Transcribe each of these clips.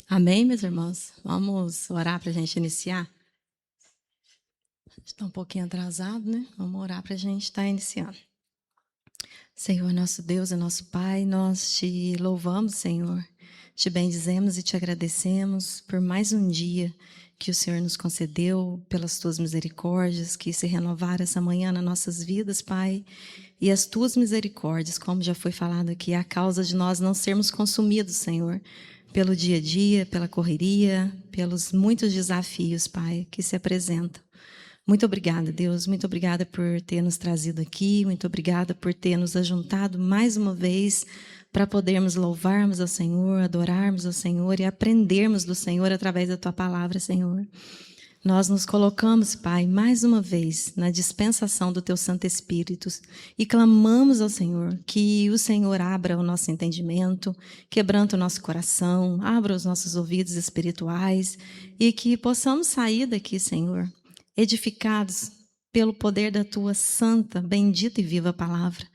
Amém, meus irmãos? Vamos orar para a gente iniciar? Está um pouquinho atrasado, né? Vamos orar para a gente estar iniciando. Senhor, nosso Deus e nosso Pai, nós te louvamos, Senhor. Te bendizemos e te agradecemos por mais um dia que o Senhor nos concedeu, pelas tuas misericórdias que se renovaram essa manhã nas nossas vidas, Pai. E as tuas misericórdias, como já foi falado aqui, é a causa de nós não sermos consumidos, Senhor, pelo dia a dia, pela correria, pelos muitos desafios, Pai, que se apresentam. Muito obrigada, Deus. Muito obrigada por ter nos trazido aqui. Muito obrigada por ter nos ajuntado mais uma vez para podermos louvarmos ao Senhor, adorarmos ao Senhor e aprendermos do Senhor através da Tua palavra, Senhor. Nós nos colocamos, Pai, mais uma vez na dispensação do Teu Santo Espírito e clamamos ao Senhor que o Senhor abra o nosso entendimento, quebranta o nosso coração, abra os nossos ouvidos espirituais e que possamos sair daqui, Senhor, edificados pelo poder da Tua santa, bendita e viva palavra,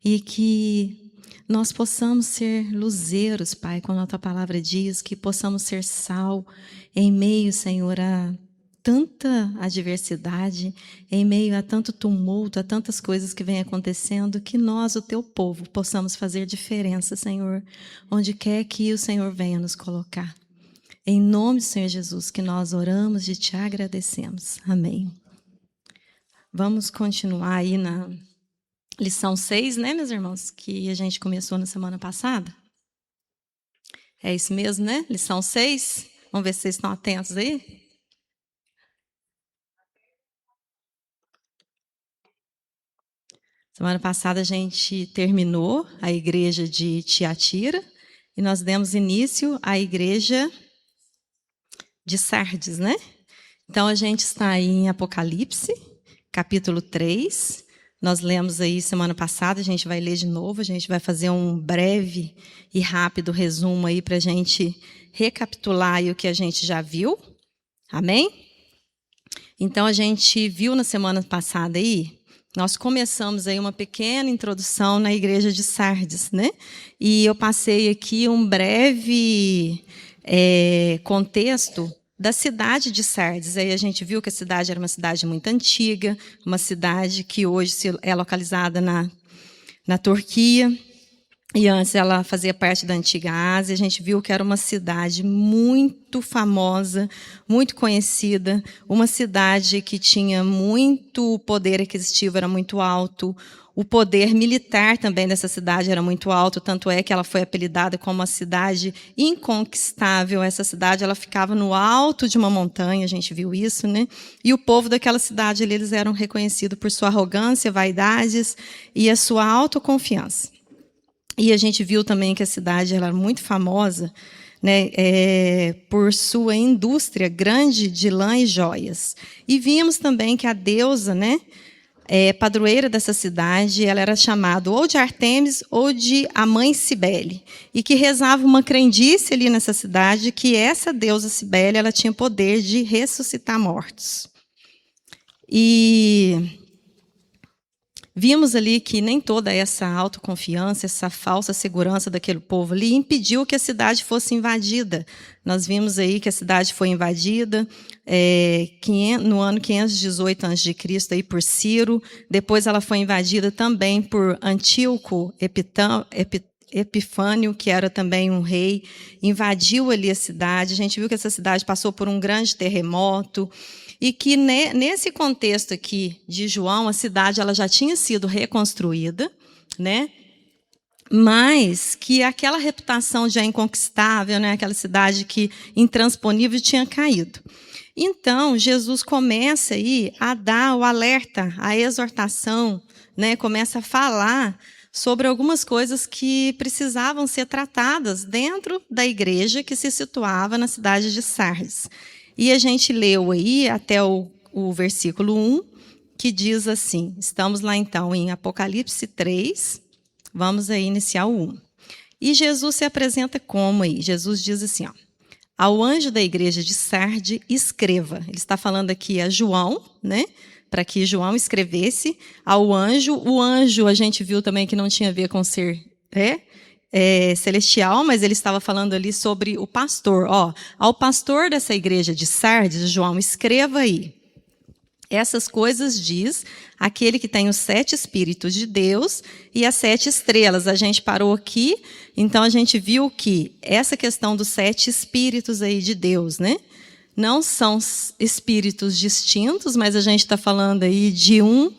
e que nós possamos ser luzeiros, Pai, como a Tua palavra diz, que possamos ser sal em meio, Senhor, a tanta adversidade, em meio a tanto tumulto, a tantas coisas que vêm acontecendo, que nós, o Teu povo, possamos fazer diferença, Senhor, onde quer que o Senhor venha nos colocar. Em nome do Senhor Jesus, que nós oramos e te agradecemos. Amém. Vamos continuar aí na lição 6, né, meus irmãos? Que a gente começou na semana passada. É isso mesmo, né? Lição 6. Vamos ver se vocês estão atentos aí. Semana passada a gente terminou a igreja de Tiatira e nós demos início à igreja de Sardes, né? Então, a gente está aí em Apocalipse, capítulo 3. Nós lemos aí semana passada, a gente vai ler de novo, a gente vai fazer um breve e rápido resumo aí para a gente recapitular aí o que a gente já viu. Amém? Então, a gente viu na semana passada aí, nós começamos aí uma pequena introdução na igreja de Sardes, né? E eu passei aqui um breve contexto da cidade de Sardes. Aí a gente viu que a cidade era uma cidade muito antiga, uma cidade que hoje é localizada na Turquia, e antes ela fazia parte da antiga Ásia. A gente viu que era uma cidade muito famosa, muito conhecida, uma cidade que tinha muito poder aquisitivo, era muito alto. O poder militar também dessa cidade era muito alto, tanto é que ela foi apelidada como a cidade inconquistável. Essa cidade ela ficava no alto de uma montanha, a gente viu isso, né? E o povo daquela cidade eles eram reconhecidos por sua arrogância, vaidades e a sua autoconfiança. E a gente viu também que a cidade ela era muito famosa, né, por sua indústria grande de lã e joias. E vimos também que a deusa, né, padroeira dessa cidade, ela era chamada ou de Artemis ou de a mãe Cibele, e que rezava uma crendice ali nessa cidade que essa deusa Cibele ela tinha poder de ressuscitar mortos. E vimos ali que nem toda essa autoconfiança, essa falsa segurança daquele povo ali impediu que a cidade fosse invadida. Nós vimos aí que a cidade foi invadida no ano 518 a.C. aí por Ciro. Depois ela foi invadida também por Antíoco Epifânio, que era também um rei, invadiu ali a cidade. A gente viu que essa cidade passou por um grande terremoto. E que nesse contexto aqui de João, a cidade ela já tinha sido reconstruída, né? Mas que aquela reputação já inconquistável, né? Aquela cidade que intransponível tinha caído. Então, Jesus começa aí a dar o alerta, a exortação, né? Começa a falar sobre algumas coisas que precisavam ser tratadas dentro da igreja que se situava na cidade de Sardes. E a gente leu aí até o versículo 1, que diz assim, estamos lá então em Apocalipse 3, vamos aí iniciar o 1. E Jesus se apresenta como aí? Jesus diz assim, ó, ao anjo da igreja de Sardes, escreva. Ele está falando aqui a João, né? Para que João escrevesse ao anjo. O anjo a gente viu também que não tinha a ver com ser celestial, mas ele estava falando ali sobre o pastor. Ó, ao pastor dessa igreja de Sardes, João, escreva aí. Essas coisas diz aquele que tem os 7 Espíritos de Deus e as 7 estrelas. A gente parou aqui, então a gente viu que essa questão dos 7 Espíritos aí de Deus, né? Não são espíritos distintos, mas a gente está falando aí de um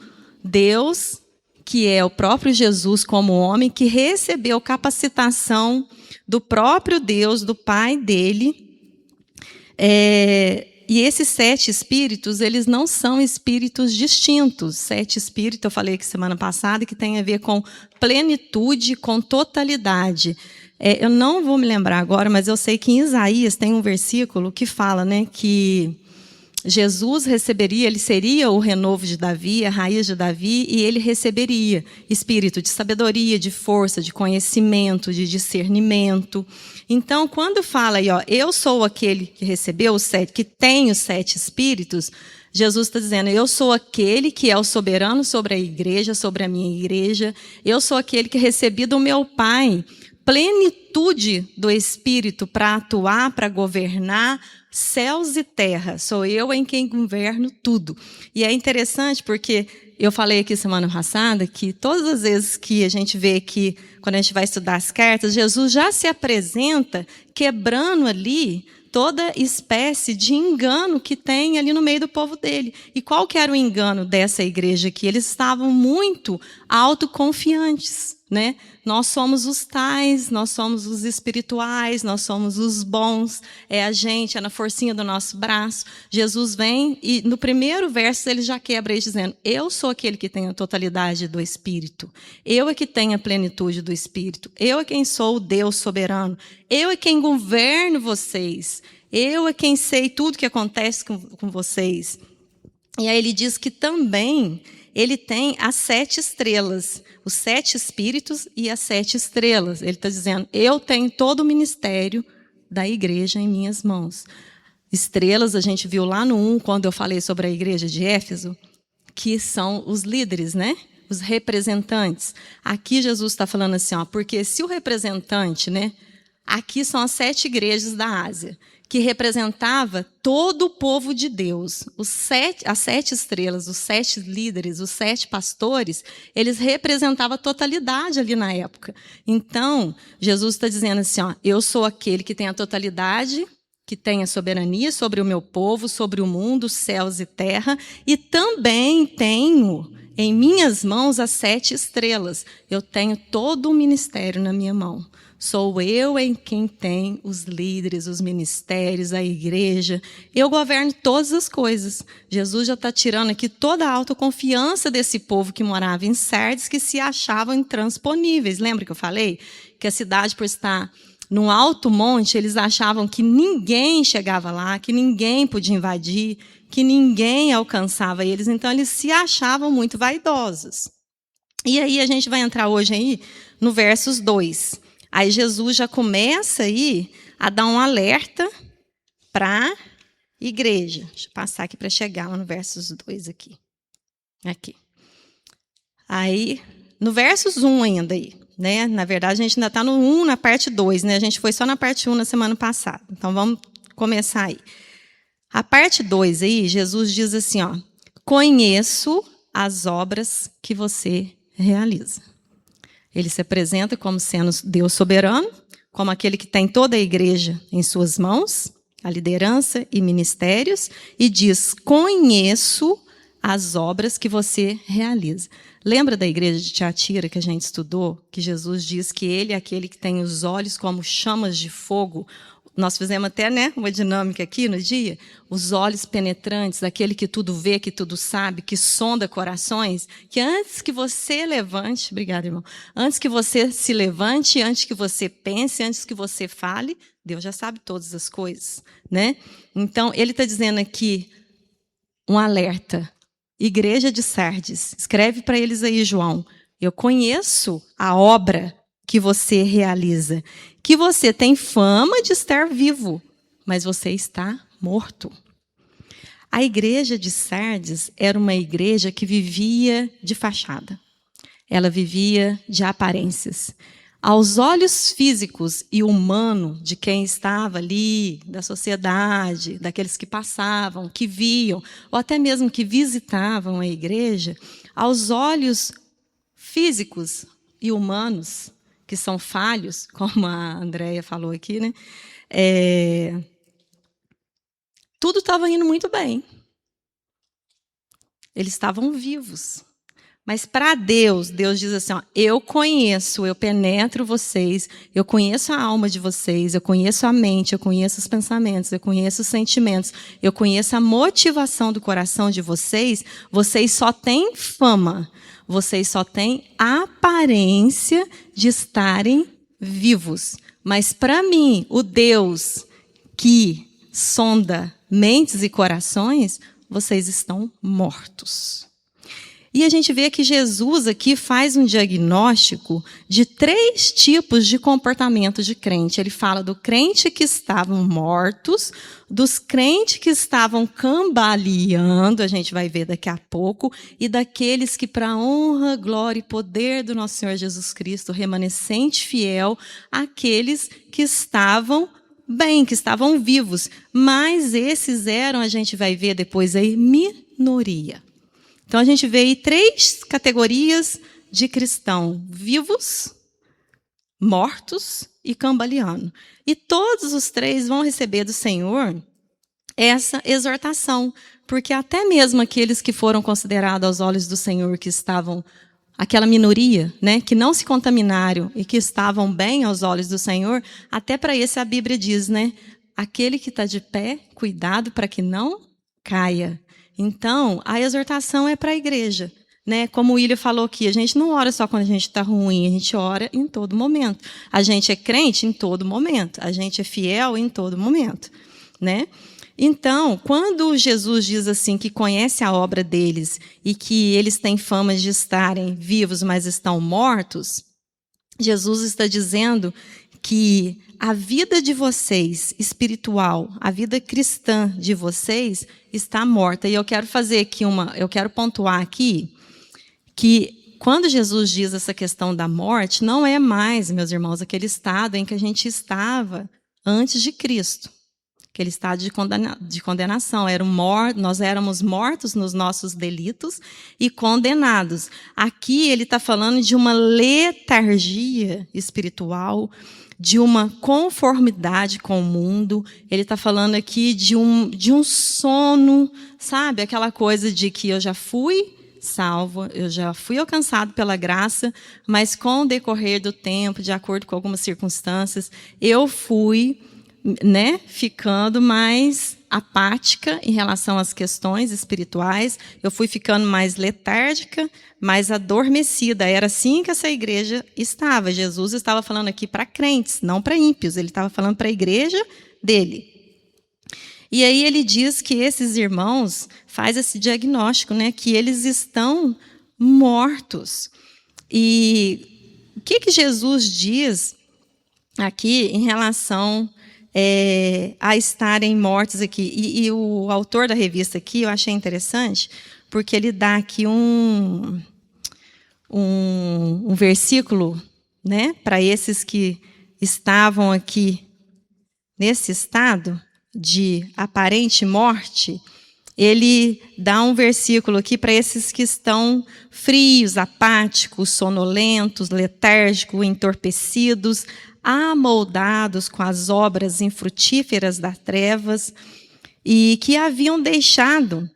Deus, que é o próprio Jesus como homem, que recebeu capacitação do próprio Deus, do Pai dele. E esses 7 espíritos, eles não são espíritos distintos. 7 espíritos, eu falei aqui semana passada, que tem a ver com plenitude, com totalidade. Eu não vou me lembrar agora, mas eu sei que em Isaías tem um versículo que fala, né, que Jesus receberia, ele seria o renovo de Davi, a raiz de Davi, e ele receberia espírito de sabedoria, de força, de conhecimento, de discernimento. Então, quando fala aí, ó, eu sou aquele que recebeu os 7, que tem os 7 espíritos, Jesus está dizendo, eu sou aquele que é o soberano sobre a igreja, sobre a minha igreja, eu sou aquele que recebi do meu Pai plenitude do Espírito para atuar, para governar céus e terra. Sou eu em quem governo tudo. E é interessante porque eu falei aqui semana passada que todas as vezes que a gente vê que, quando a gente vai estudar as cartas, Jesus já se apresenta quebrando ali toda espécie de engano que tem ali no meio do povo dele. E qual que era o engano dessa igreja aqui? Eles estavam muito autoconfiantes, né? Nós somos os tais, nós somos os espirituais, nós somos os bons, é a gente, é na forcinha do nosso braço. Jesus vem e no primeiro verso ele já quebra aí dizendo, eu sou aquele que tem a totalidade do Espírito, eu é que tenho a plenitude do Espírito, eu é quem sou o Deus soberano, eu é quem governo vocês, eu é quem sei tudo que acontece com vocês. E aí ele diz que também ele tem as 7 estrelas, os 7 espíritos e as 7 estrelas. Ele está dizendo, eu tenho todo o ministério da igreja em minhas mãos. Estrelas, a gente viu lá no 1, quando eu falei sobre a igreja de Éfeso, que são os líderes, né? Os representantes. Aqui Jesus está falando assim, ó, porque se o representante, né? Aqui são as 7 igrejas da Ásia, que representava todo o povo de Deus. As 7 estrelas, os 7 líderes, os 7 pastores, eles representavam a totalidade ali na época. Então, Jesus está dizendo assim, ó, eu sou aquele que tem a totalidade, que tem a soberania sobre o meu povo, sobre o mundo, céus e terra, e também tenho em minhas mãos as 7 estrelas. Eu tenho todo o ministério na minha mão. Sou eu em quem tem os líderes, os ministérios, a igreja. Eu governo todas as coisas. Jesus já está tirando aqui toda a autoconfiança desse povo que morava em Sardes, que se achavam intransponíveis. Lembra que eu falei? Que a cidade, por estar num alto monte, eles achavam que ninguém chegava lá, que ninguém podia invadir, que ninguém alcançava eles. Então, eles se achavam muito vaidosos. E aí, a gente vai entrar hoje aí no versos 2. Aí Jesus já começa aí a dar um alerta para a igreja. Deixa eu passar aqui para chegar lá no versos 2 aqui. Aqui. Aí, no versos 1 ainda aí, né? Na verdade, a gente ainda está no 1, na parte 2, né? A gente foi só na parte 1 na semana passada. Então, vamos começar aí. A parte 2 aí, Jesus diz assim, ó, conheço as obras que você realiza. Ele se apresenta como sendo Deus soberano, como aquele que tem toda a igreja em suas mãos, a liderança e ministérios, e diz, conheço as obras que você realiza. Lembra da igreja de Tiatira que a gente estudou? Que Jesus diz que ele é aquele que tem os olhos como chamas de fogo. Nós fizemos até, né, uma dinâmica aqui no dia. Os olhos penetrantes, aquele que tudo vê, que tudo sabe, que sonda corações. Que antes que você levante, obrigada, irmão, antes que você se levante, antes que você pense, antes que você fale, Deus já sabe todas as coisas, né? Então, ele está dizendo aqui um alerta. Igreja de Sardes, escreve para eles aí, João. Eu conheço a obra que você realiza, que você tem fama de estar vivo, mas você está morto. A igreja de Sardes era uma igreja que vivia de fachada. Ela vivia de aparências. aos olhos físicos e humanos de quem estava ali, da sociedade, daqueles que passavam, que viam, ou até mesmo que visitavam a igreja, aos olhos físicos e humanos, que são falhos, como a Andréia falou aqui, né? Tudo estava indo muito bem. Eles estavam vivos. Mas para Deus, Deus diz assim: ó, eu conheço, eu penetro vocês, eu conheço a alma de vocês, eu conheço a mente, eu conheço os pensamentos, eu conheço os sentimentos, eu conheço a motivação do coração de vocês. Vocês só têm fama, vocês só têm aparência de estarem vivos. Mas para mim, o Deus que sonda mentes e corações, vocês estão mortos. E a gente vê que Jesus aqui faz um diagnóstico de 3 tipos de comportamento de crente. Ele fala do crente que estavam mortos, dos crentes que estavam cambaleando, a gente vai ver daqui a pouco, e daqueles que, para a honra, glória e poder do nosso Senhor Jesus Cristo, remanescente fiel, aqueles que estavam bem, que estavam vivos. Mas esses eram, a gente vai ver depois aí, minoria. Então, a gente vê aí 3 categorias de cristão: vivos, mortos e cambaleando. E todos os 3 vão receber do Senhor essa exortação, porque até mesmo aqueles que foram considerados aos olhos do Senhor, que estavam, aquela minoria, né, que não se contaminaram e que estavam bem aos olhos do Senhor, até para esse a Bíblia diz, né, aquele que está de pé, cuidado para que não caia. Então, a exortação é para a igreja. Né? Como o William falou aqui, a gente não ora só quando a gente está ruim, a gente ora em todo momento. A gente é crente em todo momento, a gente é fiel em todo momento. Né? Então, quando Jesus diz assim que conhece a obra deles e que eles têm fama de estarem vivos, mas estão mortos, Jesus está dizendo que a vida de vocês, espiritual, a vida cristã de vocês está morta. E eu quero fazer aqui eu quero pontuar aqui que quando Jesus diz essa questão da morte, não é mais, meus irmãos, aquele estado em que a gente estava antes de Cristo. Aquele estado de condenação. Nós éramos mortos nos nossos delitos e condenados. Aqui ele está falando de uma letargia espiritual, de uma conformidade com o mundo. Ele está falando aqui de um sono, sabe? Aquela coisa de que eu já fui salvo, eu já fui alcançado pela graça, mas com o decorrer do tempo, de acordo com algumas circunstâncias, eu fui, né, ficando mais apática em relação às questões espirituais, eu fui ficando mais letárgica, mais adormecida. Era assim que essa igreja estava. Jesus estava falando aqui para crentes, não para ímpios, ele estava falando para a igreja dele. E aí ele diz que esses irmãos faz esse diagnóstico, né, que eles estão mortos. E o que Jesus diz aqui em relação a estarem mortos aqui? E o autor da revista aqui, eu achei interessante, porque ele dá aqui um versículo, né, para esses que estavam aqui nesse estado de aparente morte. Ele dá um versículo aqui para esses que estão frios, apáticos, sonolentos, letárgicos, entorpecidos, amoldados com as obras infrutíferas das trevas e que haviam deixado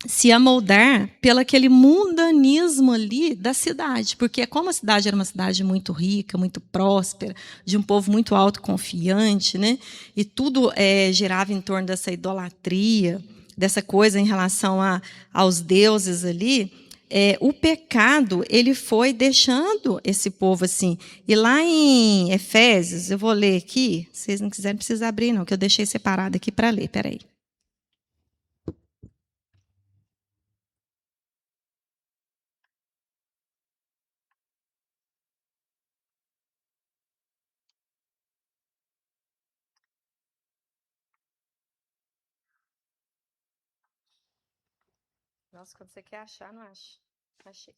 se amoldar pelo aquele mundanismo ali da cidade, porque como a cidade era uma cidade muito rica, muito próspera, de um povo muito autoconfiante, né? E tudo girava em torno dessa idolatria, dessa coisa em relação aos deuses ali. O pecado ele foi deixando esse povo assim. E lá em Efésios, eu vou ler aqui, se vocês não quiserem, não precisa abrir não, que eu deixei separado aqui para ler, peraí. Nossa, quando você quer achar, não acha. Achei.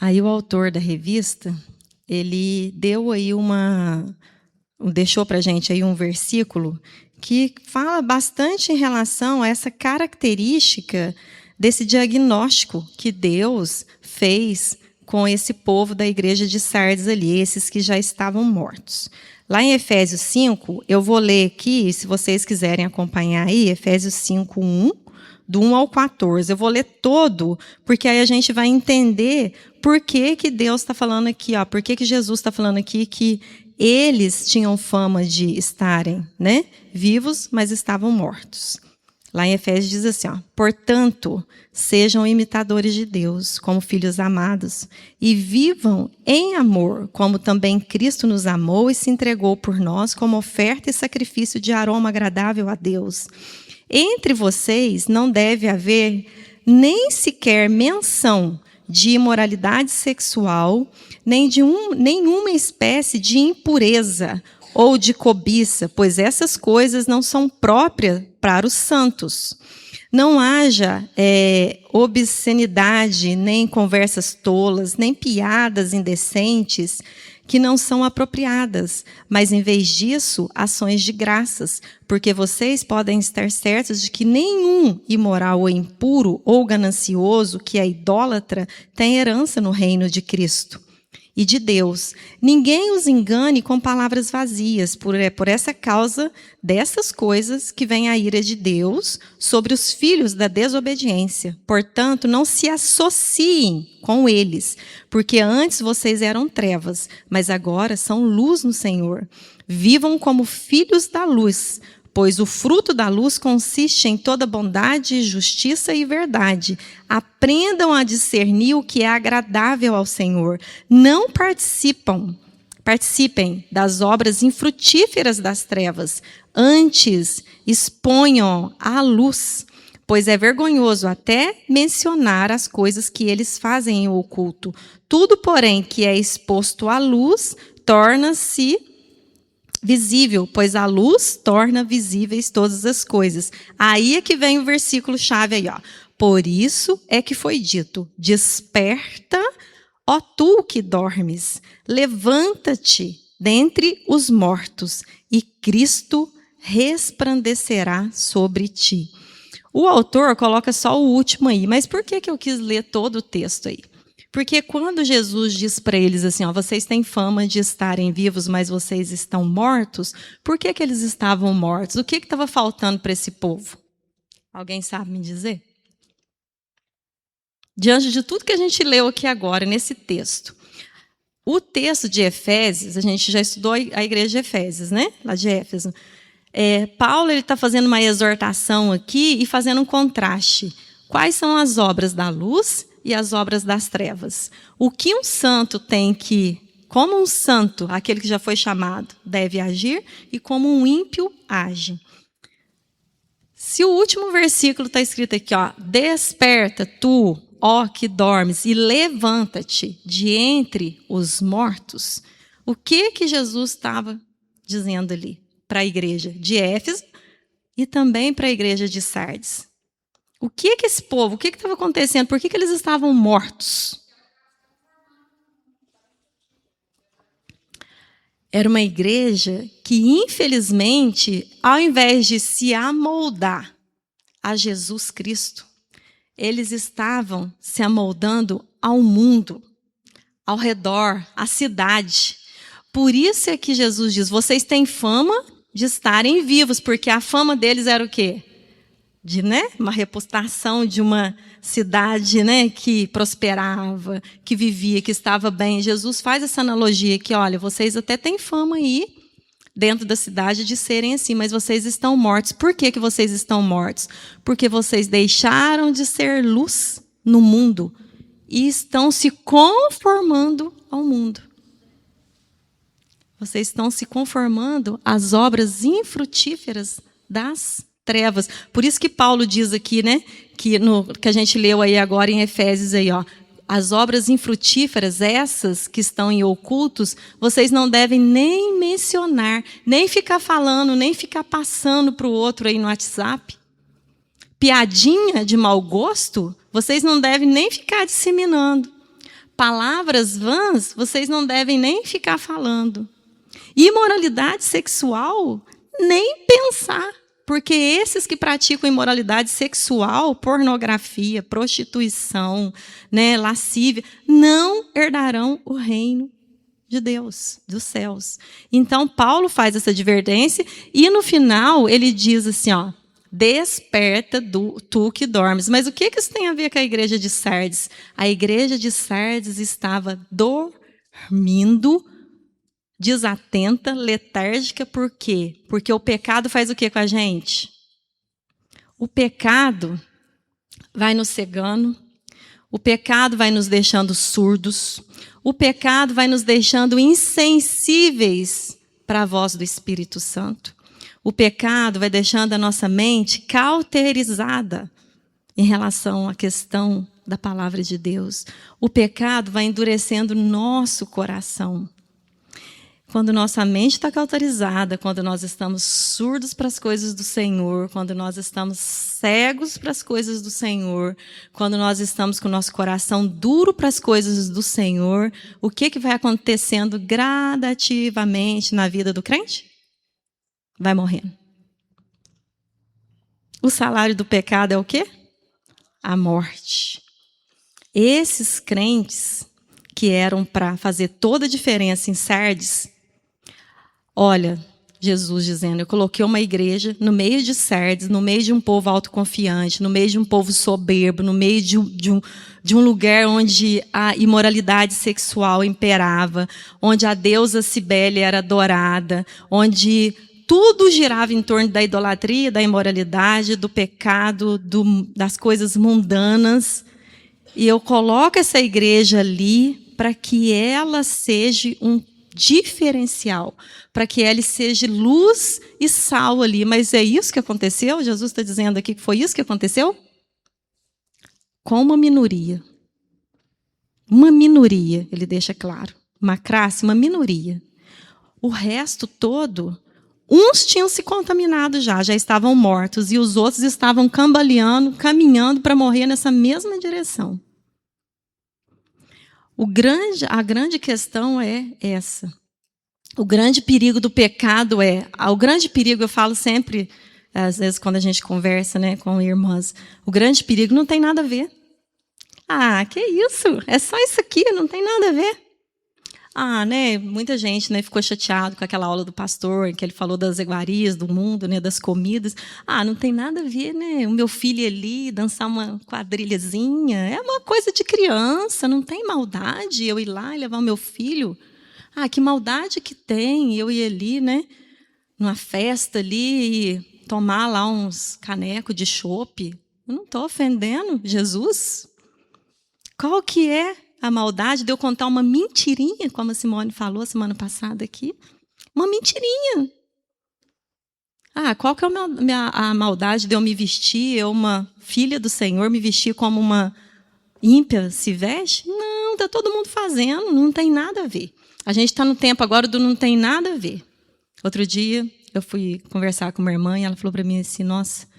Aí o autor da revista, ele deu aí deixou para a gente aí um versículo que fala bastante em relação a essa característica desse diagnóstico que Deus fez com esse povo da igreja de Sardes ali, esses que já estavam mortos. Lá em Efésios 5, eu vou ler aqui, se vocês quiserem acompanhar aí, Efésios 5, 1, do 1 ao 14. Eu vou ler todo, porque aí a gente vai entender por que Deus está falando aqui, ó, por que Jesus está falando aqui que eles tinham fama de estarem, né, vivos, mas estavam mortos. Lá em Efésios diz assim, ó, portanto, sejam imitadores de Deus, como filhos amados, e vivam em amor, como também Cristo nos amou e se entregou por nós como oferta e sacrifício de aroma agradável a Deus. Entre vocês não deve haver nem sequer menção de imoralidade sexual, nem de nenhuma espécie de impureza ou de cobiça, pois essas coisas não são próprias para os santos. Não haja obscenidade, nem conversas tolas, nem piadas indecentes que não são apropriadas, mas, em vez disso, ações de graças, porque vocês podem estar certos de que nenhum imoral ou impuro ou ganancioso que é idólatra tem herança no reino de Cristo e de Deus. Ninguém os engane com palavras vazias, por essa causa dessas coisas que vem a ira de Deus sobre os filhos da desobediência. Portanto, não se associem com eles, porque antes vocês eram trevas, mas agora são luz no Senhor. Vivam como filhos da luz, pois o fruto da luz consiste em toda bondade, justiça e verdade. Aprendam a discernir o que é agradável ao Senhor. Não participem das obras infrutíferas das trevas. Antes, exponham à luz, pois é vergonhoso até mencionar as coisas que eles fazem em oculto. Tudo, porém, que é exposto à luz, torna-se visível, pois a luz torna visíveis todas as coisas. Aí é que vem o versículo chave aí, ó. Por isso é que foi dito: desperta, ó tu que dormes, levanta-te dentre os mortos, e Cristo resplandecerá sobre ti. O autor coloca só o último aí, mas por que eu quis ler todo o texto aí? Porque quando Jesus diz para eles assim, ó, vocês têm fama de estarem vivos, mas vocês estão mortos, por que eles estavam mortos? O que estava faltando para esse povo? Alguém sabe me dizer? Diante de tudo que a gente leu aqui agora, nesse texto. O texto de Efésios, a gente já estudou a igreja de Efésios, né? Lá de Éfeso. Paulo está fazendo uma exortação aqui e fazendo um contraste. Quais são as obras da luz e as obras das trevas? O que um santo tem que, como um santo, aquele que já foi chamado, deve agir, e como um ímpio age. Se o último versículo está escrito aqui, ó, desperta tu, ó que dormes, e levanta-te de entre os mortos, o que Jesus estava dizendo ali para a igreja de Éfeso e também para a igreja de Sardes? O que esse povo, o que estava acontecendo? Por que eles estavam mortos? Era uma igreja que, infelizmente, ao invés de se amoldar a Jesus Cristo, eles estavam se amoldando ao mundo, ao redor, à cidade. Por isso é que Jesus diz, vocês têm fama de estarem vivos, porque a fama deles era o quê? De, né, uma reputação de uma cidade, né, que prosperava, que vivia, que estava bem. Jesus faz essa analogia que, olha, vocês até têm fama aí dentro da cidade de serem assim, mas vocês estão mortos. Por que vocês estão mortos? Porque vocês deixaram de ser luz no mundo e estão se conformando ao mundo. Vocês estão se conformando às obras infrutíferas das trevas. Por isso que Paulo diz aqui, né, que a gente leu aí agora em Efésios aí, ó, as obras infrutíferas, essas que estão em ocultos, vocês não devem nem mencionar, nem ficar falando, nem ficar passando para o outro aí no WhatsApp. Piadinha de mau gosto, vocês não devem nem ficar disseminando. Palavras vãs, vocês não devem nem ficar falando. Imoralidade sexual, nem pensar. Porque esses que praticam imoralidade sexual, pornografia, prostituição, né, lascívia, não herdarão o reino de Deus, dos céus. Então, Paulo faz essa advertência e, no final, ele diz assim, ó, desperta tu que dormes. Mas o que isso tem a ver com a igreja de Sardes? A igreja de Sardes estava dormindo, desatenta, letárgica, por quê? Porque o pecado faz o que com a gente? O pecado vai nos cegando, o pecado vai nos deixando surdos, o pecado vai nos deixando insensíveis para a voz do Espírito Santo. O pecado vai deixando a nossa mente cauterizada em relação à questão da palavra de Deus. O pecado vai endurecendo nosso coração. Quando nossa mente está cauterizada, quando nós estamos surdos para as coisas do Senhor, quando nós estamos cegos para as coisas do Senhor, quando nós estamos com o nosso coração duro para as coisas do Senhor, o que vai acontecendo gradativamente na vida do crente? Vai morrendo. O salário do pecado é o quê? A morte. Esses crentes que eram para fazer toda a diferença em Sardes, olha, Jesus dizendo, eu coloquei uma igreja no meio de Sardes, no meio de um povo autoconfiante, no meio de um povo soberbo, no meio de um lugar onde a imoralidade sexual imperava, onde a deusa Cibele era adorada, onde tudo girava em torno da idolatria, da imoralidade, do pecado, das coisas mundanas. E eu coloco essa igreja ali para que ela seja um diferencial, para que ela seja luz e sal ali. Mas é isso que aconteceu? Jesus está dizendo aqui que foi isso que aconteceu? Com uma minoria. Uma minoria, ele deixa claro. Uma classe, uma minoria. O resto todo, uns tinham se contaminado já estavam mortos, e os outros estavam cambaleando, caminhando para morrer nessa mesma direção. A grande questão é essa. O grande perigo do pecado o grande perigo, eu falo sempre, às vezes quando a gente conversa, né, com irmãs, o grande perigo não tem nada a ver. Ah, que isso? É só isso aqui, não tem nada a ver. Ah, né, muita gente, né, ficou chateado com aquela aula do pastor, que ele falou das iguarias do mundo, né, das comidas. Ah, não tem nada a ver, né, o meu filho ali dançar uma quadrilhazinha, é uma coisa de criança, não tem maldade eu ir lá e levar o meu filho. Ah, que maldade que tem eu ir ali, né, numa festa ali e tomar lá uns canecos de chopp. Eu não estou ofendendo Jesus. Qual que é a maldade de eu contar uma mentirinha, como a Simone falou semana passada aqui? Uma mentirinha. Ah, qual que é a maldade de eu me vestir, eu, uma filha do Senhor, me vestir como uma ímpia se veste? Não, está todo mundo fazendo, não tem nada a ver. A gente está no tempo agora do não tem nada a ver. Outro dia, eu fui conversar com minha irmã e ela falou para mim assim, nossa,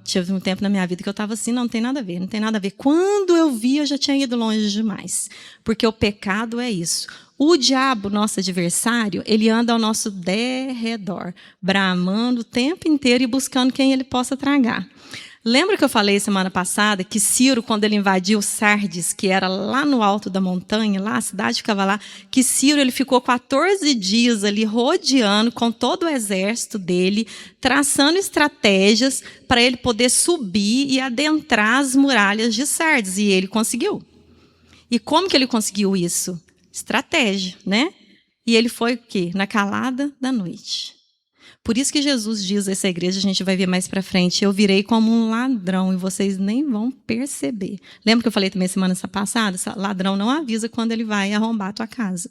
tive um tempo na minha vida que eu estava assim, não tem nada a ver, não tem nada a ver. Quando eu vi, eu já tinha ido longe demais. Porque o pecado é isso. O diabo, nosso adversário, ele anda ao nosso derredor, bramando o tempo inteiro e buscando quem ele possa tragar. Lembra que eu falei semana passada que Ciro, quando ele invadiu Sardes, que era lá no alto da montanha, lá a cidade ficava lá, que Ciro ele ficou 14 dias ali rodeando com todo o exército dele, traçando estratégias para ele poder subir e adentrar as muralhas de Sardes, e ele conseguiu. E como que ele conseguiu isso? Estratégia, né? E ele foi o quê? Na calada da noite. Por isso que Jesus diz a essa igreja, a gente vai ver mais para frente, eu virei como um ladrão e vocês nem vão perceber. Lembra que eu falei também semana passada? Ladrão não avisa quando ele vai arrombar a tua casa.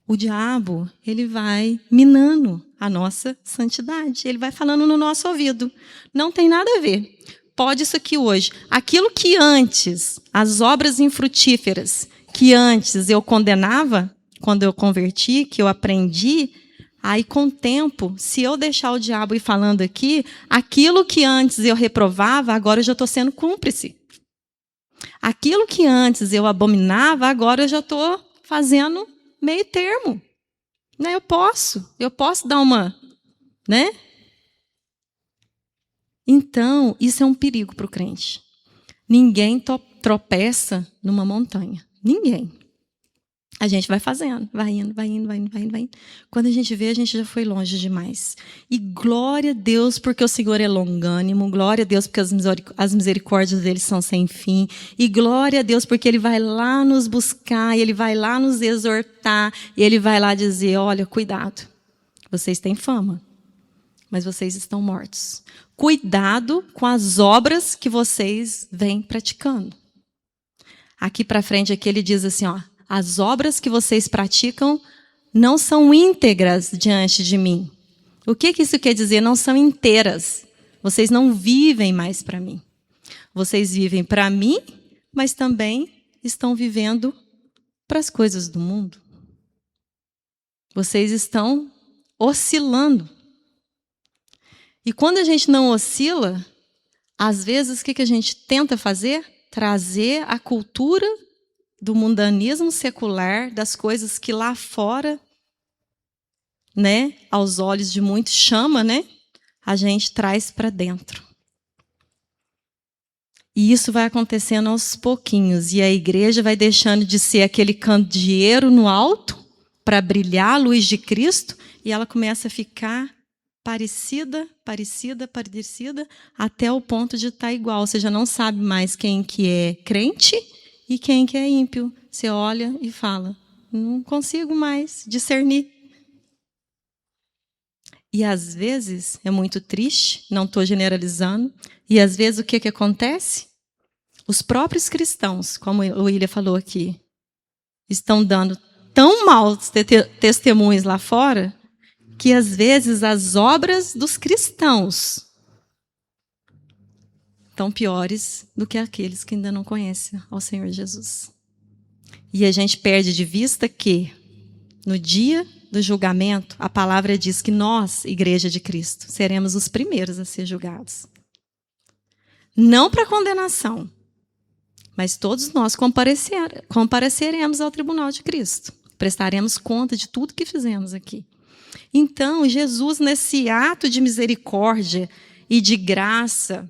O diabo, ele vai minando a nossa santidade. Ele vai falando no nosso ouvido. Não tem nada a ver. Pode isso aqui hoje. Aquilo que antes, as obras infrutíferas, que antes eu condenava, quando eu converti, que eu aprendi, aí, com o tempo, se eu deixar o diabo ir falando aqui, aquilo que antes eu reprovava, agora eu já estou sendo cúmplice. Aquilo que antes eu abominava, agora eu já estou fazendo meio termo. Né? Eu posso dar uma, né? Então, isso é um perigo para o crente. Ninguém tropeça numa montanha. Ninguém. A gente vai fazendo, vai indo, vai indo, vai indo, vai indo, vai indo. Quando a gente vê, a gente já foi longe demais. E glória a Deus, porque o Senhor é longânimo. Glória a Deus, porque as misericórdias dele são sem fim. E glória a Deus, porque ele vai lá nos buscar, ele vai lá nos exortar, e ele vai lá dizer, olha, cuidado, vocês têm fama, mas vocês estão mortos. Cuidado com as obras que vocês vêm praticando. Aqui para frente, aqui ele diz assim, ó, as obras que vocês praticam não são íntegras diante de mim. O que isso quer dizer? Não são inteiras. Vocês não vivem mais para mim. Vocês vivem para mim, mas também estão vivendo para as coisas do mundo. Vocês estão oscilando. E quando a gente não oscila, às vezes o que a gente tenta fazer? Trazer a cultura do mundanismo secular, das coisas que lá fora, né, aos olhos de muitos chama, né, a gente traz para dentro. E isso vai acontecendo aos pouquinhos, e a igreja vai deixando de ser aquele candeeiro no alto para brilhar a luz de Cristo, e ela começa a ficar parecida, até o ponto de estar igual. Você já não sabe mais quem que é crente e quem que é ímpio. Você olha e fala, não consigo mais discernir. E às vezes, é muito triste, não estou generalizando, e às vezes o que acontece? Os próprios cristãos, como o William falou aqui, estão dando tão maus testemunhos lá fora, que às vezes as obras dos cristãos estão piores do que aqueles que ainda não conhecem ao Senhor Jesus. E a gente perde de vista que, no dia do julgamento, a palavra diz que nós, Igreja de Cristo, seremos os primeiros a ser julgados. Não para condenação, mas todos nós compareceremos ao tribunal de Cristo. Prestaremos conta de tudo que fizemos aqui. Então, Jesus, nesse ato de misericórdia e de graça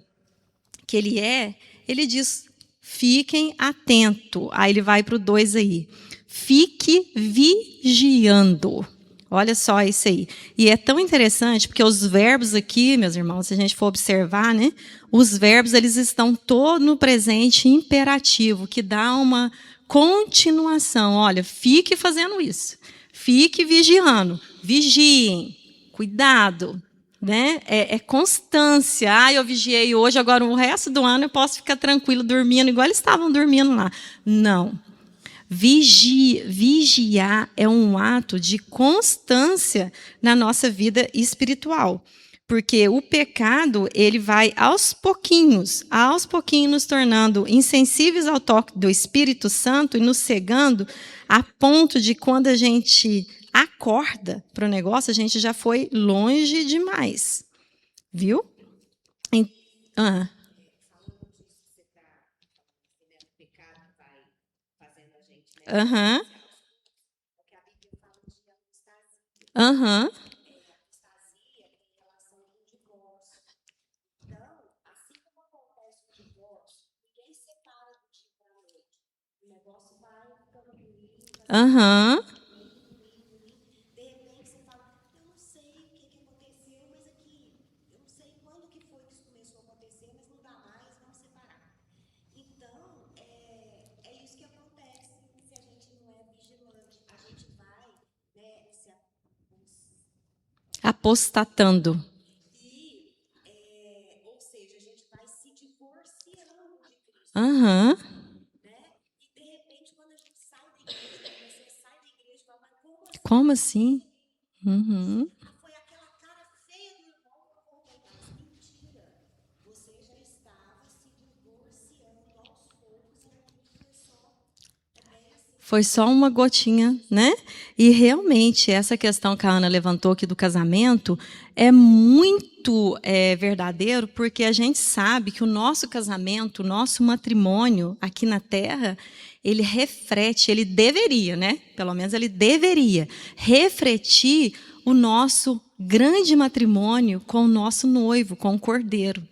que ele diz, fiquem atentos. Aí ele vai para o 2 aí. Fique vigiando. Olha só isso aí. E é tão interessante, porque os verbos aqui, meus irmãos, se a gente for observar, né, os verbos eles estão todos no presente imperativo, que dá uma continuação. Olha, fique fazendo isso. Fique vigiando. Vigiem. Cuidado. Né? É constância. Eu vigiei hoje, agora o resto do ano eu posso ficar tranquilo dormindo, igual eles estavam dormindo lá. Não. Vigiar é um ato de constância na nossa vida espiritual. Porque o pecado, ele vai aos pouquinhos nos tornando insensíveis ao toque do Espírito Santo e nos cegando a ponto de quando a gente acorda para o negócio, a gente já foi longe demais. Viu? Aham. Aham. Aham. Apostatando. Aham. Como assim? Uhum. Foi só uma gotinha, né? E realmente, essa questão que a Ana levantou aqui do casamento é muito verdadeiro, porque a gente sabe que o nosso casamento, o nosso matrimônio aqui na Terra, ele reflete, ele deveria, né? Pelo menos ele deveria refletir o nosso grande matrimônio com o nosso noivo, com o Cordeiro.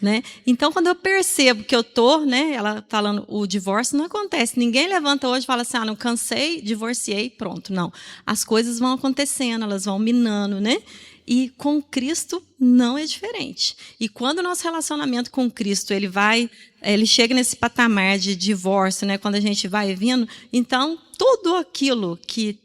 Né? Então, quando eu percebo que eu estou, né, ela falando, o divórcio não acontece. Ninguém levanta hoje e fala assim, não cansei, divorciei, pronto. Não. As coisas vão acontecendo, elas vão minando, né? E com Cristo não é diferente. E quando o nosso relacionamento com Cristo ele chega nesse patamar de divórcio, né, quando a gente vai vindo, então tudo aquilo que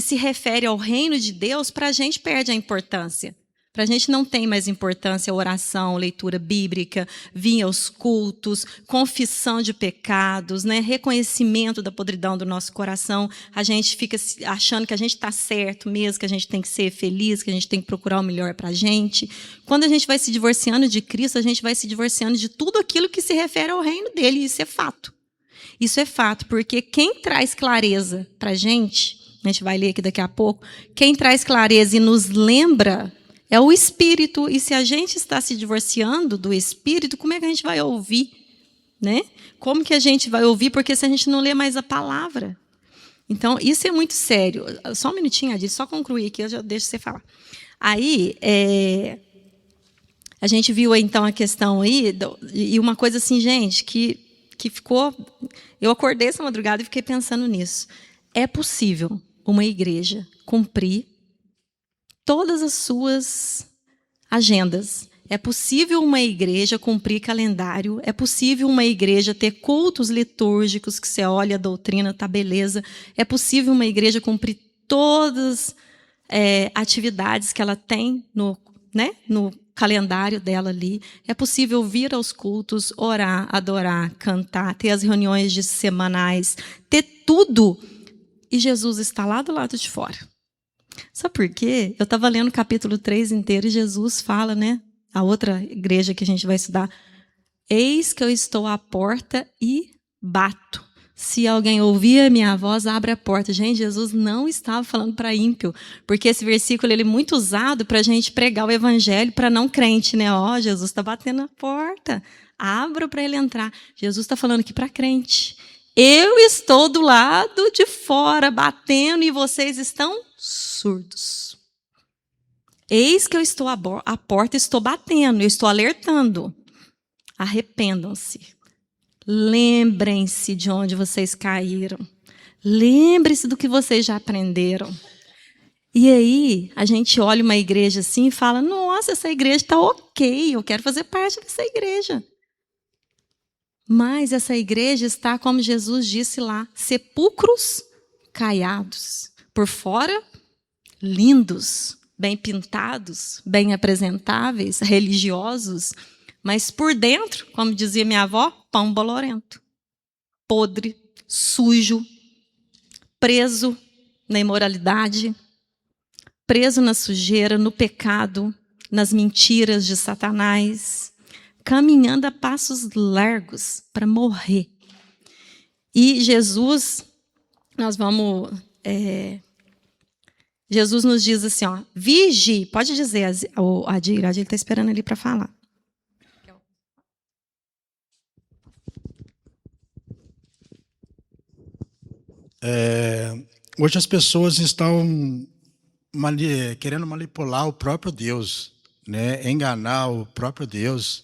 se refere ao reino de Deus, para a gente perde a importância. Para a gente não tem mais importância a oração, leitura bíblica, vir aos cultos, confissão de pecados, né? Reconhecimento da podridão do nosso coração. A gente fica achando que a gente está certo mesmo, que a gente tem que ser feliz, que a gente tem que procurar o melhor para a gente. Quando a gente vai se divorciando de Cristo, a gente vai se divorciando de tudo aquilo que se refere ao reino dele. E isso é fato. Isso é fato, porque quem traz clareza para a gente vai ler aqui daqui a pouco, quem traz clareza e nos lembra é o Espírito. E se a gente está se divorciando do Espírito, como é que a gente vai ouvir? Né? Como que a gente vai ouvir? Porque se a gente não lê mais a palavra. Então, isso é muito sério. Só um minutinho, Adi, só concluir aqui, eu já deixo você falar. Aí, a gente viu, então, a questão aí, e uma coisa assim, gente, que ficou... Eu acordei essa madrugada e fiquei pensando nisso. É possível uma igreja cumprir todas as suas agendas. É possível uma igreja cumprir calendário, é possível uma igreja ter cultos litúrgicos, que você olha a doutrina, tá beleza. É possível uma igreja cumprir todas atividades que ela tem no calendário dela ali. É possível vir aos cultos, orar, adorar, cantar, ter as reuniões semanais, ter tudo. E Jesus está lá do lado de fora. Sabe por quê? Eu estava lendo o capítulo 3 inteiro e Jesus fala, né? A outra igreja que a gente vai estudar. Eis que eu estou à porta e bato. Se alguém ouvir a minha voz, abre a porta. Gente, Jesus não estava falando para ímpio, porque esse versículo ele é muito usado para a gente pregar o evangelho para não crente, né? Jesus está batendo na porta. Abra para ele entrar. Jesus está falando aqui para crente. Eu estou do lado de fora batendo e vocês estão surdos. Eis que eu estou à porta, estou batendo, eu estou alertando. Arrependam-se. Lembrem-se de onde vocês caíram. Lembrem-se do que vocês já aprenderam. E aí, a gente olha uma igreja assim e fala, nossa, essa igreja está ok, eu quero fazer parte dessa igreja. Mas essa igreja está, como Jesus disse lá, sepulcros caiados. Por fora, lindos, bem pintados, bem apresentáveis, religiosos. Mas por dentro, como dizia minha avó, pão bolorento. Podre, sujo, preso na imoralidade, preso na sujeira, no pecado, nas mentiras de Satanás, caminhando a passos largos para morrer. E Jesus, Jesus nos diz assim, vigie, pode dizer, Adir está esperando ali para falar. Hoje as pessoas estão querendo manipular o próprio Deus, né? Enganar o próprio Deus,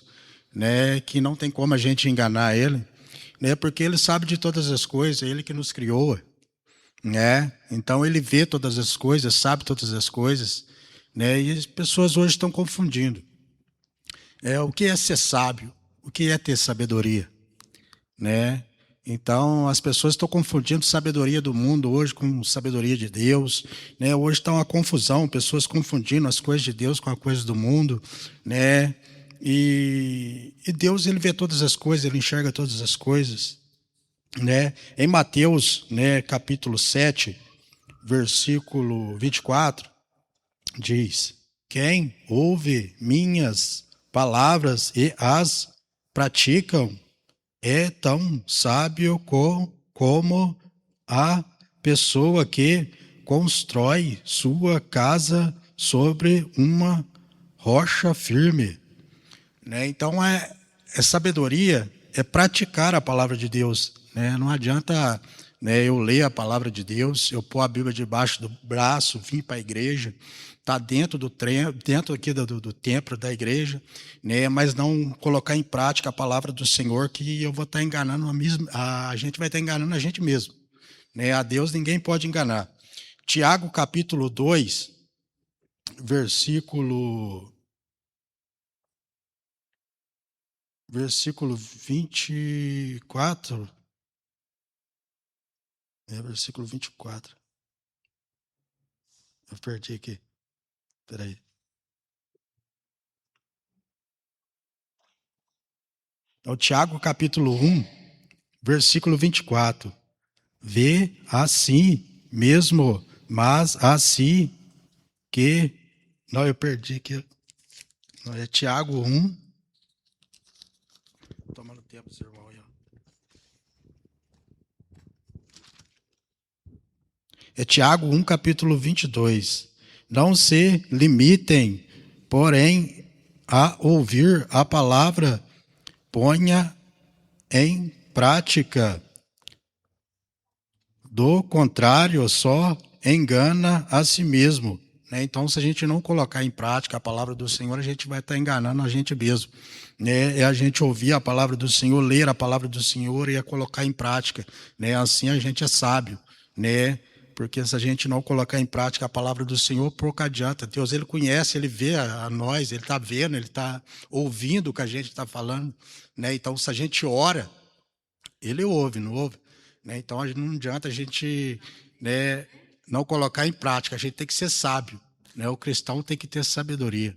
né? Que não tem como a gente enganar Ele, né? Porque Ele sabe de todas as coisas, é Ele que nos criou, né? Então Ele vê todas as coisas, sabe todas as coisas, né? E as pessoas hoje estão confundindo. O que é ser sábio? O que é ter sabedoria, né? Então, as pessoas estão confundindo sabedoria do mundo hoje com sabedoria de Deus, né? Hoje está uma confusão, pessoas confundindo as coisas de Deus com as coisas do mundo, né? E Deus, Ele vê todas as coisas, Ele enxerga todas as coisas, né? Em Mateus, né, capítulo 7, versículo 24, diz: quem ouve minhas palavras e as praticam é tão sábio como a pessoa que constrói sua casa sobre uma rocha firme. Né? Então, sabedoria é praticar a palavra de Deus. Né? Não adianta, né, eu ler a palavra de Deus, eu pôr a Bíblia debaixo do braço, vir para a igreja, estar dentro aqui do templo da igreja, né, mas não colocar em prática a palavra do Senhor, que eu vou estar enganando a gente vai estar enganando a gente mesmo. Né? A Deus ninguém pode enganar. Tiago capítulo 2, versículo 24. Versículo 24. Eu perdi aqui. Espera aí. É o Tiago capítulo 1, versículo 24. Vê assim mesmo, mas assim que... Não, eu perdi aqui. Não, é Tiago 1. Tomando tempo, seu irmão. É Tiago 1, capítulo 22. Não se limitem, porém, a ouvir a palavra, ponha em prática. Do contrário, só engana a si mesmo. Né? Então, se a gente não colocar em prática a palavra do Senhor, a gente vai estar enganando a gente mesmo. Né? É a gente ouvir a palavra do Senhor, ler a palavra do Senhor e a colocar em prática. Né? Assim a gente é sábio. Né? Porque se a gente não colocar em prática a palavra do Senhor, pouco adianta. Deus, Ele conhece, Ele vê a nós, Ele está vendo, Ele está ouvindo o que a gente está falando. Né? Então, se a gente ora, Ele ouve, não ouve? Né? Então, não adianta a gente, né, não colocar em prática, a gente tem que ser sábio. Né? O cristão tem que ter sabedoria.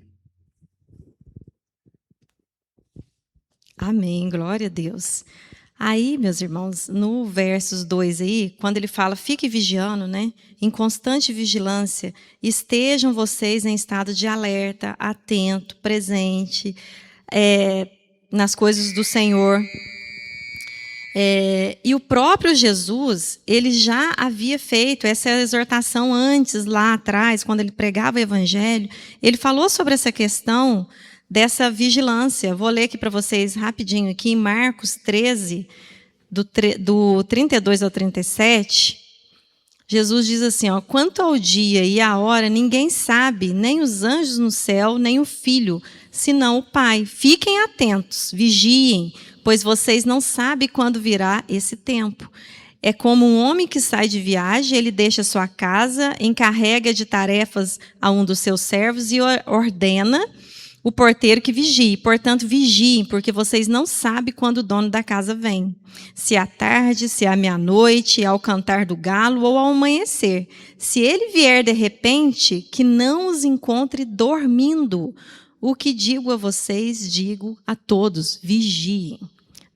Amém, glória a Deus. Aí, meus irmãos, no versos 2 aí, quando ele fala, fique vigiando, né? Em constante vigilância, estejam vocês em estado de alerta, atento, presente, nas coisas do Senhor. E o próprio Jesus, ele já havia feito essa exortação antes, lá atrás, quando ele pregava o Evangelho. Ele falou sobre essa questão dessa vigilância. Vou ler aqui para vocês rapidinho, aqui em Marcos 13, do 32 ao 37. Jesus diz assim, ó, quanto ao dia e à hora, ninguém sabe, nem os anjos no céu, nem o Filho, senão o Pai. Fiquem atentos, vigiem, pois vocês não sabem quando virá esse tempo. É como um homem que sai de viagem, ele deixa sua casa, encarrega de tarefas a um dos seus servos e ordena o porteiro que vigie. Portanto, vigiem, porque vocês não sabem quando o dono da casa vem. Se à tarde, se à meia-noite, ao cantar do galo ou ao amanhecer. Se ele vier de repente, que não os encontre dormindo. O que digo a vocês, digo a todos, vigiem.